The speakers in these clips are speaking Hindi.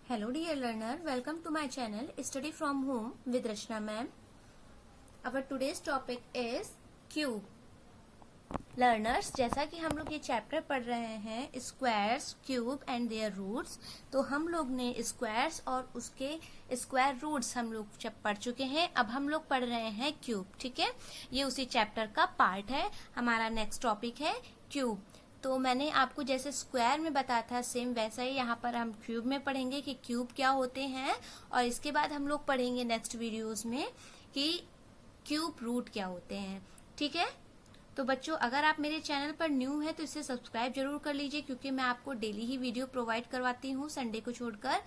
Hello dear learner, welcome to my channel Study from Home with Rachna ma'am. Our today's topic is cube. Learners, जैसा कि हम लोग ये चैप्टर पढ़ रहे हैं squares, cube and their roots, तो हम लोग ने स्क्वायर्स और उसके स्क्वायर रूट्स हम लोग पढ़ चुके हैं. अब हम लोग पढ़ रहे हैं क्यूब. ठीक है, ये उसी चैप्टर का पार्ट है. हमारा नेक्स्ट टॉपिक है क्यूब. तो मैंने आपको जैसे स्क्वायर में बताया था सेम वैसा ही यहाँ पर हम क्यूब में पढ़ेंगे कि क्यूब क्या होते हैं, और इसके बाद हम लोग पढ़ेंगे नेक्स्ट वीडियोस में कि क्यूब रूट क्या होते हैं. ठीक है, तो बच्चों अगर आप मेरे चैनल पर न्यू है तो इसे सब्सक्राइब जरूर कर लीजिए, क्योंकि मैं आपको डेली ही वीडियो प्रोवाइड करवाती हूँ संडे को छोड़कर.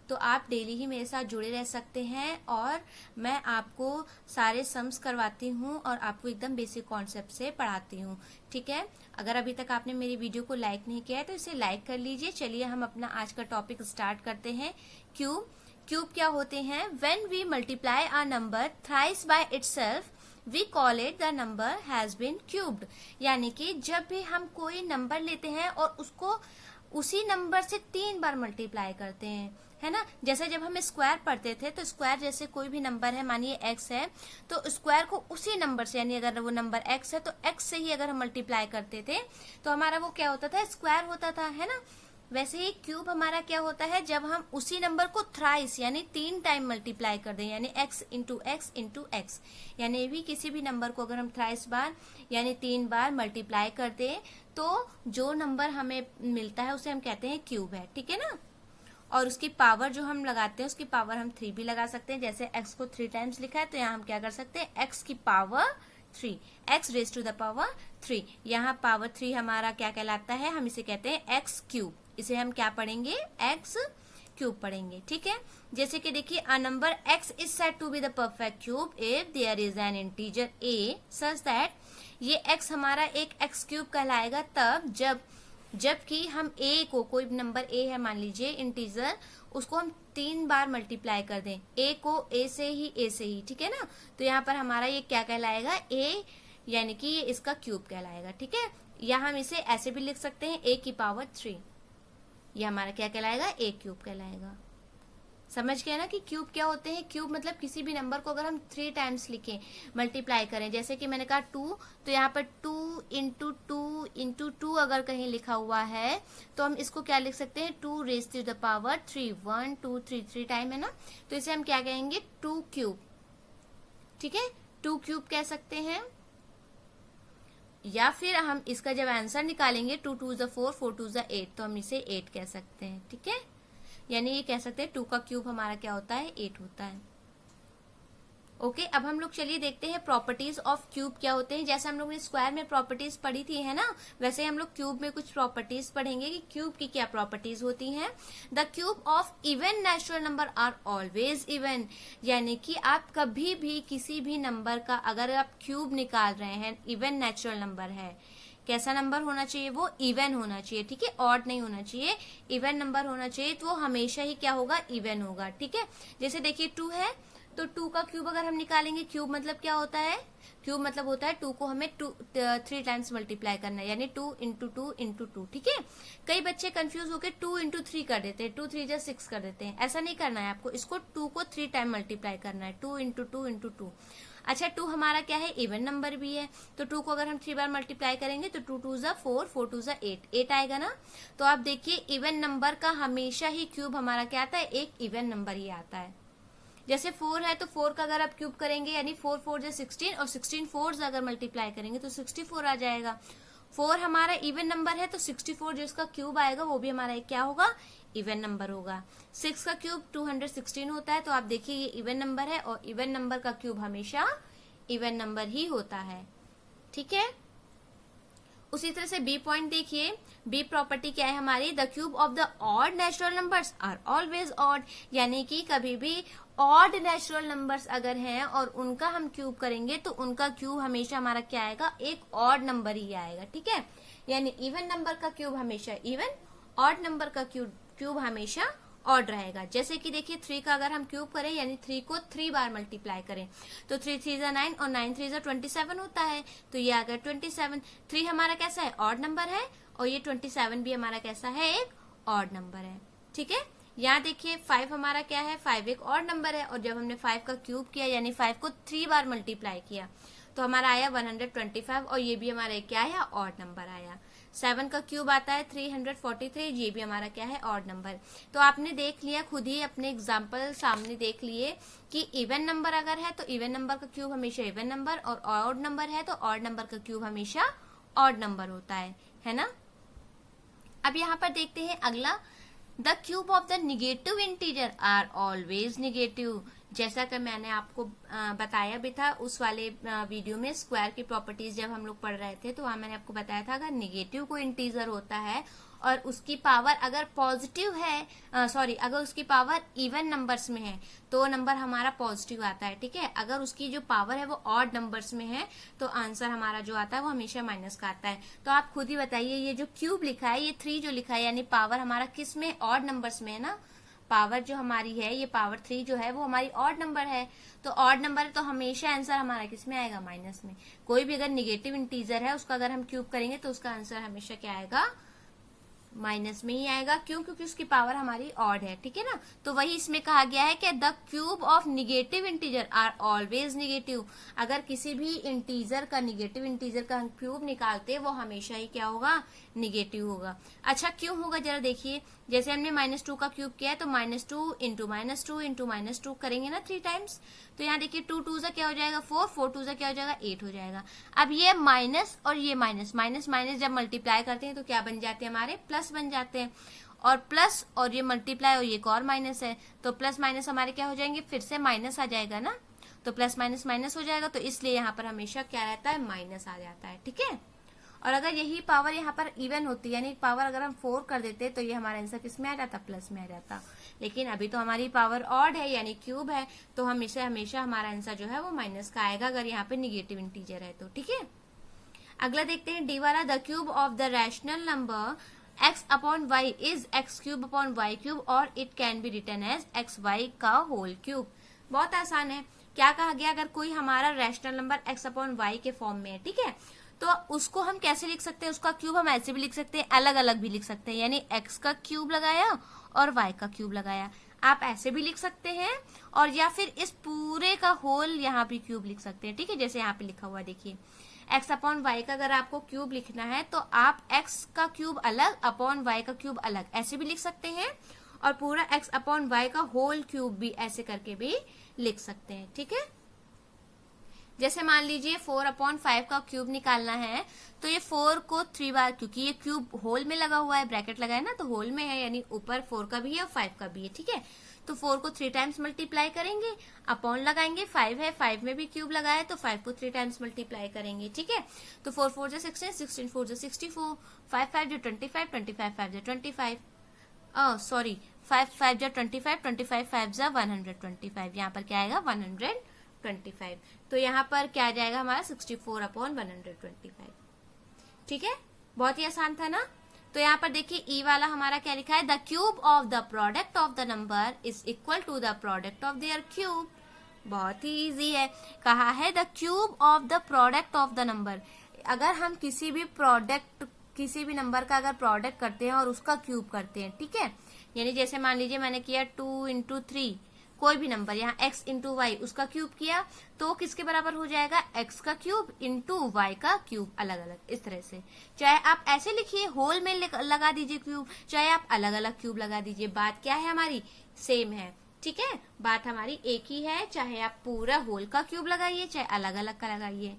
तो आप डेली ही मेरे साथ जुड़े रह सकते हैं और मैं आपको सारे सम्स करवाती हूँ और आपको एकदम बेसिक कॉन्सेप्ट से पढ़ाती हूँ. ठीक है, अगर अभी तक आपने मेरी वीडियो को लाइक नहीं किया है तो इसे लाइक कर लीजिए. चलिए हम अपना आज का टॉपिक स्टार्ट करते हैं. क्यूब. क्यूब क्या होते हैं? When we multiply a number thrice by itself we call it the number has been cubed. यानी कि जब भी हम कोई नंबर लेते हैं और उसको उसी नंबर से 3 बार मल्टीप्लाई करते हैं, है ना. जैसे जब हम स्क्वायर पढ़ते थे तो स्क्वायर जैसे कोई भी नंबर है, मानिए x है, तो स्क्वायर को उसी नंबर से, यानी अगर वो नंबर x है तो x से ही अगर हम मल्टीप्लाई करते थे तो हमारा वो क्या होता था? स्क्वायर होता था, है ना. वैसे ही क्यूब हमारा क्या होता है? जब हम उसी नंबर को थ्राइस यानी 3 टाइम मल्टीप्लाई कर दें, यानी x into x into x, यानी भी किसी भी नंबर को अगर हम थ्राइस बार यानी 3 बार मल्टीप्लाई कर दें तो जो नंबर हमें मिलता है उसे हम कहते हैं क्यूब है. ठीक है ना. और उसकी पावर जो हम लगाते हैं उसकी पावर हम 3 भी लगा सकते हैं. जैसे x को 3 टाइम्स लिखा है तो यहाँ हम क्या कर सकते हैं? x की power 3, x raise to the power 3. यहाँ पावर 3 हमारा क्या कहलाता है? हम इसे कहते हैं x क्यूब. इसे हम क्या पढ़ेंगे? x क्यूब पढ़ेंगे. ठीक है, जैसे कि देखिए a number x is said to be the perfect cube if there is an integer a such that. ये x हमारा एक x क्यूब कहलाएगा तब जबकि हम a को, कोई नंबर a है मान लीजिए इंटीजर, उसको हम 3 बार मल्टीप्लाई कर दें, a को a से ही. ठीक है ना. तो यहाँ पर हमारा ये क्या कहलाएगा? a, यानी कि ये इसका क्यूब कहलाएगा. ठीक है, या हम इसे ऐसे भी लिख सकते हैं a की पावर 3. ये हमारा क्या कहलाएगा? a क्यूब कहलाएगा. समझ गए ना कि क्यूब क्या होते हैं? क्यूब मतलब किसी भी नंबर को अगर हम 3 टाइम्स लिखें, मल्टीप्लाई करें, जैसे कि मैंने कहा 2, तो यहाँ पर 2 इंटू 2 इंटू 2 अगर कहीं लिखा हुआ है तो हम इसको क्या लिख सकते हैं? 2 raise to the power 3. 1 2 3 time है ना, तो इसे हम क्या कहेंगे? 2 क्यूब. ठीक है, 2 क्यूब कह सकते हैं. या फिर हम इसका जब आंसर निकालेंगे 2 2 4 4 2 8, तो हम इसे 8 कह सकते हैं. ठीक है, यानी ये कह सकते हैं 2 का क्यूब हमारा क्या होता है? 8 होता है. ओके, अब हम लोग चलिए देखते हैं प्रॉपर्टीज ऑफ क्यूब क्या होते हैं. जैसे हम लोग ने स्क्वायर में प्रॉपर्टीज पढ़ी थी, है ना, वैसे हम लोग क्यूब में कुछ प्रॉपर्टीज पढ़ेंगे कि क्यूब की क्या प्रॉपर्टीज होती हैं. The cube of even natural number are always even. यानी कि आप कभी भी किसी भी नंबर का अगर आप क्यूब निकाल रहे हैं, इवन नेचुरल नंबर है, कैसा नंबर होना चाहिए? वो इवन होना चाहिए. ठीक है, ऑड नहीं होना चाहिए, इवन नंबर होना चाहिए. तो वो हमेशा ही क्या होगा? इवन होगा. ठीक है, जैसे देखिए 2 है तो 2 का क्यूब अगर हम निकालेंगे, क्यूब मतलब क्या होता है? क्यूब मतलब होता है 2 को हमें 3 टाइम्स मल्टीप्लाई करना है, यानी 2 इंटू 2 इंटू 2. ठीक है, कई बच्चे कंफ्यूज होकर 2 इंटू 3 कर देते हैं, 2 3 6 कर देते हैं. ऐसा नहीं करना है आपको, इसको 2 को 3 टाइम मल्टीप्लाई करना है, 2 इंटू 2 इंटू 2. अच्छा, 2 हमारा क्या है? इवन नंबर भी है, तो 2 को अगर हम 3 बार मल्टीप्लाई करेंगे तो 2 2 4 4 2 8 आएगा ना. तो आप देखिए इवन नंबर का हमेशा ही क्यूब हमारा क्या आता है? एक इवन नंबर ही आता है. जैसे 4 है तो 4 का अगर आप क्यूब करेंगे यानी 4 4 16, और 16 4 अगर मल्टीप्लाई करेंगे तो 64 आ जाएगा. 4 हमारा इवन नंबर है तो 64 जो इसका क्यूब आएगा वो भी हमारा क्या होगा? इवन नंबर होगा. 6 का क्यूब 216 होता है, तो आप देखिए ये इवन नंबर है और इवन नंबर का क्यूब हमेशा इवन नंबर ही होता है. ठीक है, उसी तरह से बी पॉइंट देखिए. बी प्रॉपर्टी क्या है हमारी? The cube of the odd natural numbers are always odd. यानी कि कभी भी ऑड नेचुरल नंबर्स अगर हैं और उनका हम क्यूब करेंगे तो उनका क्यूब हमेशा हमारा क्या आएगा? एक ऑड नंबर ही आएगा. ठीक है, यानी इवन नंबर का क्यूब हमेशा इवन, ऑड नंबर का क्यूब हमेशा ऑड रहेगा. जैसे कि देखिए 3 का अगर हम क्यूब करें यानी 3 को 3 बार मल्टीप्लाई करें तो 3 3 9 और 9 3 27 होता है. तो ये आ गया 27. 3 हमारा कैसा है? ऑड नंबर है, और ये 27 भी हमारा कैसा है? एक ऑड नंबर है. ठीक है, यहाँ देखिए 5 हमारा क्या है, 5 एक और नंबर है, और जब हमने 5 का क्यूब किया यानी 5 को 3 बार मल्टीप्लाई किया तो हमारा आया 125, और ये भी हमारा क्या आया, ऑड नंबर आया। 7 का क्यूब आता है 343, ये भी हमारा क्या है, ऑड नंबर। तो आपने देख लिया, खुद ही अपने एग्जाम्पल सामने देख लिए कि इवन नंबर अगर है तो इवन नंबर का क्यूब हमेशा इवन नंबर, और ऑड नंबर है तो ऑड नंबर का क्यूब हमेशा ऑड नंबर होता है ना। अब यहाँ पर देखते हैं अगला, the cube of the negative integer are always negative. जैसा कि मैंने आपको बताया भी था उस वाले वीडियो में, स्क्वायर की प्रॉपर्टीज जब हम लोग पढ़ रहे थे तो वहां मैंने आपको बताया था अगर निगेटिव कोई इंटीजर होता है और उसकी पावर अगर पॉजिटिव है, अगर उसकी पावर इवन नंबर्स में है तो नंबर हमारा पॉजिटिव आता है, ठीक है। अगर उसकी जो पावर है वो ऑड नंबर्स में है तो आंसर हमारा जो आता है वो हमेशा माइनस का आता है। तो आप खुद ही बताइए, ये जो क्यूब लिखा है, ये 3 जो लिखा है, यानी पावर हमारा किस में, ऑड नंबर्स में है ना। पावर जो हमारी है, ये पावर 3 जो है वो हमारी ऑड नंबर है, तो ऑड नंबर है तो हमेशा आंसर हमारा किस में आएगा, माइनस में। कोई भी अगर निगेटिव इंटीजर है उसका अगर हम क्यूब करेंगे तो उसका आंसर हमेशा क्या आएगा, माइनस में ही आएगा। क्यों? क्योंकि उसकी पावर हमारी ऑड है, ठीक है ना। तो वही इसमें कहा गया है कि the cube of negative integer are always negative. अगर किसी भी इंटीजर का, निगेटिव इंटीजर का हम क्यूब निकालते वो हमेशा ही क्या होगा, निगेटिव होगा। अच्छा क्यों होगा जरा देखिए, जैसे हमने -2 का क्यूब किया है तो -2 इंटू -2 इंटू -2 करेंगे ना 3 टाइम्स। तो यहाँ देखिए 2 2 से क्या हो जाएगा 4, 4 2 से क्या हो जाएगा 8 हो जाएगा। अब ये माइनस और ये माइनस, माइनस माइनस जब मल्टीप्लाई करते हैं तो क्या बन जाते हैं, हमारे प्लस बन जाते हैं। और प्लस और ये मल्टीप्लाई और ये एक और माइनस है, तो प्लस माइनस हमारे क्या हो जाएंगे, फिर से माइनस आ जाएगा ना। तो प्लस माइनस माइनस हो जाएगा, तो इसलिए यहाँ पर हमेशा क्या रहता है, माइनस आ जाता है, ठीक है। और अगर यही पावर यहाँ पर इवन होती, यानी पावर अगर हम 4 कर देते तो ये हमारा आंसर किस में आ जाता, प्लस में आ जाता। लेकिन अभी तो हमारी पावर ऑड है यानी क्यूब है, तो हमेशा हमारा आंसर जो है वो माइनस का आएगा अगर यहाँ पे निगेटिव इंटीजर है तो, ठीक है। अगला देखते हैं डी वाला, the cube of the rational number x upon y is x cube upon y cube और it can be written as xy का होल क्यूब। बहुत आसान है। क्या कहा गया, अगर कोई हमारा rational number x upon y के फॉर्म में है, ठीक है, तो उसको हम कैसे लिख सकते हैं, उसका क्यूब हम ऐसे भी लिख सकते हैं, अलग अलग भी लिख सकते हैं, यानी x का क्यूब लगाया और y का क्यूब लगाया, आप ऐसे भी लिख सकते हैं, और या फिर इस पूरे का होल यहाँ पे क्यूब लिख सकते हैं, ठीक है। जैसे यहाँ पे लिखा हुआ देखिए, x अपॉन वाई का अगर आपको क्यूब लिखना है तो आप x का क्यूब अलग अपॉन y का क्यूब अलग ऐसे भी लिख सकते हैं, और पूरा x अपॉन y का होल क्यूब भी ऐसे करके भी लिख सकते हैं, ठीक है। जैसे मान लीजिए 4/5 का क्यूब निकालना है तो ये 4 को 3 बार, क्योंकि ये क्यूब होल में लगा हुआ है, ब्रैकेट लगाया ना, तो होल में है यानी ऊपर 4 का भी है और 5 का भी है, ठीक है। तो 4 को 3 टाइम्स मल्टीप्लाई करेंगे, अपॉन लगाएंगे, 5 है, 5 में भी क्यूब लगाया तो 5 को 3 टाइम्स मल्टीप्लाई करेंगे, ठीक है। तो 4 4 जा 16, 16 4 जा 64, 5 5 जा 25, 25 5 जा 25, 5 5 जा 25, 25 5 जा 125, यहाँ पर क्या आएगा 125। तो यहाँ पर क्या आ जाएगा हमारा 64/125, ठीक है। बहुत ही आसान था ना। तो यहाँ पर देखिए ई वाला हमारा क्या लिखा है, the cube of the product of the number is equal to the product of their cube. बहुत ही इजी है, कहा है the cube of the product of the number. अगर हम किसी भी नंबर का अगर प्रोडक्ट करते हैं और उसका क्यूब करते हैं, ठीक है, यानी जैसे मान लीजिए मैंने किया 2 × 3 कोई भी नंबर, यहाँ x × y उसका क्यूब किया तो किसके बराबर हो जाएगा, x का क्यूब इंटू y का क्यूब, अलग अलग इस तरह से। चाहे आप ऐसे लिखिए होल में लगा दीजिए क्यूब, चाहे आप अलग अलग क्यूब लगा दीजिए, बात क्या है हमारी, सेम है, ठीक है। बात हमारी एक ही है, चाहे आप पूरा होल का क्यूब लगाइए चाहे अलग अलग का लगाइए।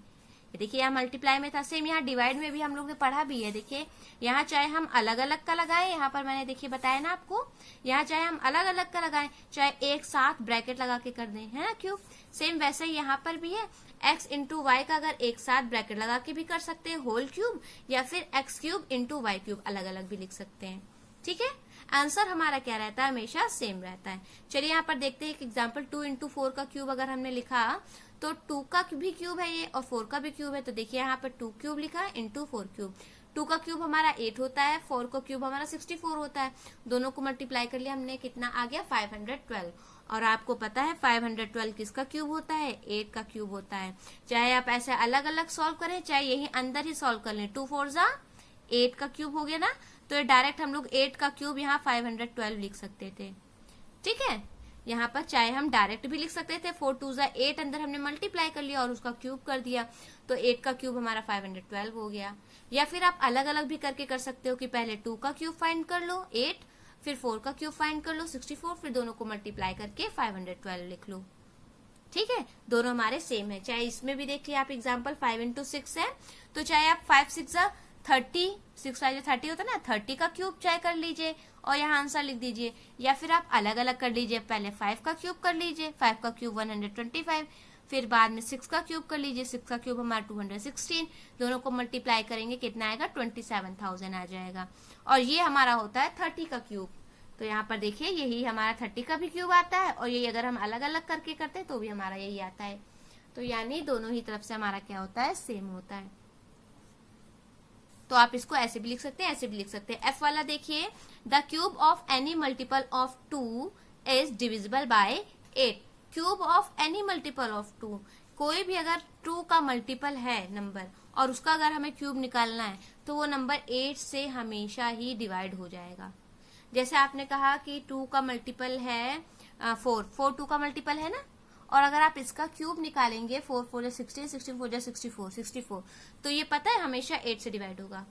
देखिए यहाँ मल्टीप्लाई में था सेम, यहाँ डिवाइड में भी हम लोग ने पढ़ा भी है। देखिए यहाँ चाहे हम अलग अलग का लगाएं, यहाँ पर मैंने देखिए बताया ना आपको, यहाँ चाहे हम अलग अलग का लगाएं चाहे एक साथ ब्रैकेट लगा के कर दें, है ना क्यूब, सेम वैसे ही यहाँ पर भी है। x × y का अगर एक साथ ब्रैकेट लगा के भी कर सकते हैं होल क्यूब, या फिर x क्यूब × y क्यूब अलग अलग भी लिख सकते हैं, ठीक है। आंसर हमारा क्या रहता है, हमेशा सेम रहता है। चलिए यहाँ पर देखते हैं एक एग्जाम्पल, 2 × 4 का क्यूब अगर हमने लिखा तो 2 का भी क्यूब है ये और 4 का भी क्यूब है, तो देखिए यहाँ पर 2 क्यूब लिखा है इंटू 4 क्यूब। 2 का क्यूब हमारा 8 होता है, 4 का क्यूब हमारा 64 होता है, दोनों को मल्टीप्लाई कर लिया हमने, कितना आ गया 512। और आपको पता है 512 किसका क्यूब होता है, 8 का क्यूब होता है। चाहे आप ऐसे अलग अलग सॉल्व करें चाहे यही अंदर ही सॉल्व कर लें, 2 4 जा 8 का क्यूब हो गया ना, तो ये डायरेक्ट हम लोग 8 का क्यूब यहाँ 512 लिख सकते थे, ठीक है। यहाँ पर चाहे हम डायरेक्ट भी लिख सकते थे, 4 2 8 अंदर हमने मल्टीप्लाई कर लिया और उसका क्यूब कर दिया, तो 8 का क्यूब हमारा 512 हो गया। या फिर आप अलग अलग भी करके कर सकते हो कि पहले 2 का क्यूब फाइंड कर लो 8, फिर 4 का क्यूब फाइंड कर लो 64, फिर दोनों को मल्टीप्लाई करके 512 लिख लो। ठीक है, दोनों हमारे सेम है। चाहे इसमें भी देखिए आप एग्जाम्पल 5 into 6 है, तो चाहे आप 5 6 30, 6 5 30 होता है ना, 30 का क्यूब चाहे कर लीजिए और यहाँ आंसर लिख दीजिए। या फिर आप अलग अलग कर लीजिए, पहले 5 का क्यूब कर लीजिए, 5 का क्यूब 125, फिर बाद में 6 का क्यूब कर लीजिए, 6 का क्यूब हमारा 216, दोनों को मल्टीप्लाई करेंगे कितना आएगा 27,000 आ जाएगा। और ये हमारा होता है 30 का क्यूब। तो यहाँ पर देखिए यही हमारा 30 का भी क्यूब आता है, और यही अगर हम अलग अलग करके करते हैं तो भी हमारा यही आता है। तो यानी दोनों ही तरफ से हमारा क्या होता है, सेम होता है। तो आप इसको ऐसे भी लिख सकते हैं, ऐसे भी लिख सकते हैं। F वाला देखिए, the cube of any multiple of 2 is divisible by 8। Cube of any multiple of 2, कोई भी अगर 2 का मल्टीपल है नंबर और उसका अगर हमें क्यूब निकालना है तो वो नंबर 8 से हमेशा ही डिवाइड हो जाएगा। जैसे आपने कहा कि 2 का मल्टीपल है 4 2 का मल्टीपल है ना, और अगर आप इसका क्यूब निकालेंगे 4 4 16, 16 4 64, 64, तो ये पता है हमेशा 8 से डिवाइड होगा।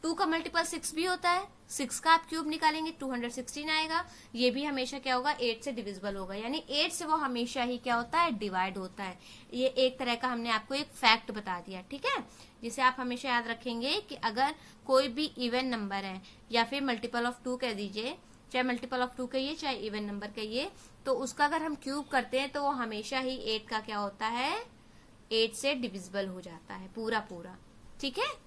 2 का मल्टीपल 6 भी होता है, 6 का आप क्यूब निकालेंगे 216 आएगा, ये भी हमेशा क्या होगा 8 से डिविजिबल होगा, यानी 8 से वो हमेशा ही क्या होता है, डिवाइड होता है। ये एक तरह का हमने आपको एक फैक्ट बता दिया, ठीक है, जिसे आप हमेशा याद रखेंगे कि अगर कोई भी इवन नंबर है या फिर मल्टीपल ऑफ 2 कह दीजिए, चाहे मल्टीपल ऑफ 2 कहिए चाहे इवन नंबर कहिए, तो उसका अगर हम क्यूब करते हैं तो वो हमेशा ही 8 का क्या होता है, 8 से डिविजिबल हो जाता है पूरा पूरा। ठीक है,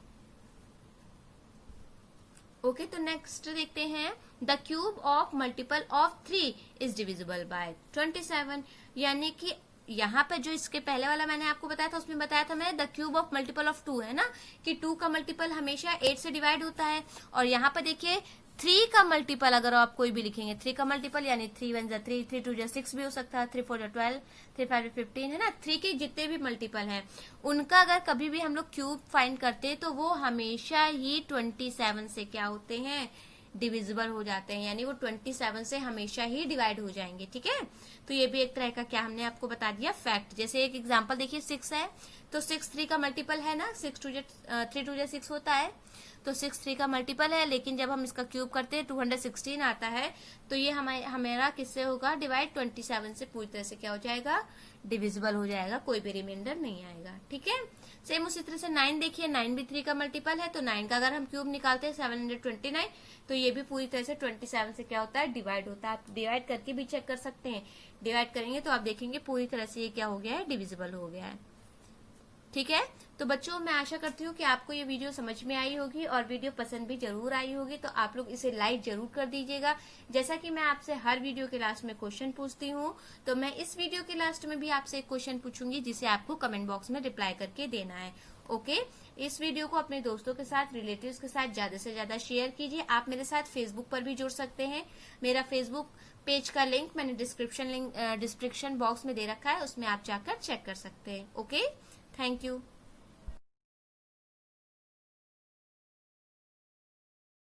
ओके। तो नेक्स्ट देखते हैं, the cube of multiple of 3 is divisible by 27। यानी कि यहाँ पे जो इसके पहले वाला मैंने आपको बताया था उसमें बताया था मैं the cube of multiple of 2 है ना, कि 2 का मल्टीपल हमेशा 8 से डिवाइड होता है। और यहाँ पे देखिए 3 का मल्टीपल अगर आप कोई भी लिखेंगे, 3 का मल्टीपल यानी 3 1 3, 3 2 6 भी हो सकता है, 3 4 12, 3 5 15 है ना। 3 के जितने भी मल्टीपल हैं उनका अगर कभी भी हम लोग क्यूब फाइंड करते हैं तो वो हमेशा ही 27 से क्या होते हैं, डिविजिबल हो जाते हैं, यानी वो 27 से हमेशा ही डिवाइड हो जाएंगे। ठीक है, तो ये भी एक तरह का क्या हमने आपको बता दिया फैक्ट। जैसे एक एग्जांपल देखिए 6 है, तो 6 3 का मल्टीपल है ना, 3 2 6 होता है, तो 6 3 का मल्टीपल है, लेकिन जब हम इसका क्यूब करते हैं 216 आता है, तो ये हमारा किससे होगा डिवाइड, 27 से पूरी तरह से क्या हो जाएगा, डिविजिबल हो जाएगा, कोई भी रिमाइंडर नहीं आएगा। ठीक है, सेम उसी तरह से 9 देखिए, 9 भी 3 का मल्टीपल है, तो 9 का अगर हम क्यूब निकालते हैं 729, तो ये भी पूरी तरह से 27 से क्या होता है, डिवाइड होता है। आप डिवाइड करके भी चेक कर सकते हैं, डिवाइड करेंगे तो आप देखेंगे पूरी तरह से ये क्या हो गया है, डिविजिबल हो गया है। ठीक है, तो बच्चों मैं आशा करती हूँ कि आपको ये वीडियो समझ में आई होगी और वीडियो पसंद भी जरूर आई होगी। तो आप लोग इसे लाइक जरूर कर दीजिएगा। जैसा कि मैं आपसे हर वीडियो के लास्ट में क्वेश्चन पूछती हूँ, तो मैं इस वीडियो के लास्ट में भी आपसे एक क्वेश्चन पूछूंगी जिसे आपको कमेंट बॉक्स में रिप्लाई करके देना है। ओके, इस वीडियो को अपने दोस्तों के साथ, रिलेटिव्स के साथ ज्यादा से ज्यादा शेयर कीजिए। आप मेरे साथ फेसबुक पर भी जुड़ सकते हैं। मेरा फेसबुक पेज का लिंक मैंने डिस्क्रिप्शन बॉक्स में दे रखा है, उसमें आप जाकर चेक कर सकते हैं। Okay, thank you.